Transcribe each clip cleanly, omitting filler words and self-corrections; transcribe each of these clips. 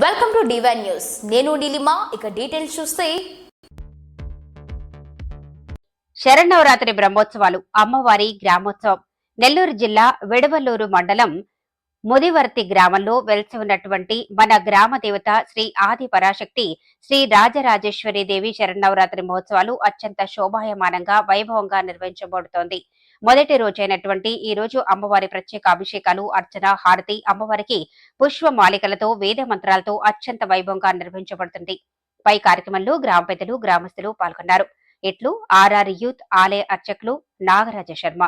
Welcome to divine news. నేను నీలిమా. ఇక details చూస్తే శరన్నవరాత్రి బ్రహ్మోత్సవాలు అమ్మవారి గ్రామోత్సవం నెల్లూరు జిల్లా విడవల్లూరు మండలం ముదివర్తి గ్రామంలో వెలిసి ఉన్నటువంటి మన గ్రామ దేవత శ్రీ ఆది పరాశక్తి శ్రీ రాజరాజేశ్వరి దేవి శరన్నవరాత్రి మహోత్సవాలు అత్యంత శోభాయమానంగా వైభవంగా నిర్వహించబడుతోంది. మొదటి రోజైనటువంటి ఈ రోజు అమ్మవారి ప్రత్యేక అభిషేకాలు, అర్చన, హారతి, అమ్మవారికి పుష్పమాలికలతో వేద మంత్రాలతో అత్యంత వైభవంగా నిర్వహించబడుతుంది. పై కార్యక్రమంలో గ్రామ పెద్దలు, గ్రామస్తులు పాల్గొన్నారు. ఇట్లు ఆర్ఆర్ యూత్ ఆలయ అర్చకులు నాగరాజ శర్మ.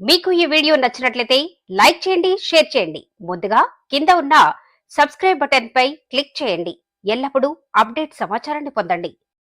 మీకు ఈ వీడియో నచ్చినట్లయితే లైక్ చేయండి, షేర్ చేయండి. ముందుగా కింద ఉన్న సబ్స్క్రైబ్ బటన్ పై క్లిక్ చేయండి. ఎల్లప్పుడూ అప్డేట్ సమాచారాన్ని పొందండి.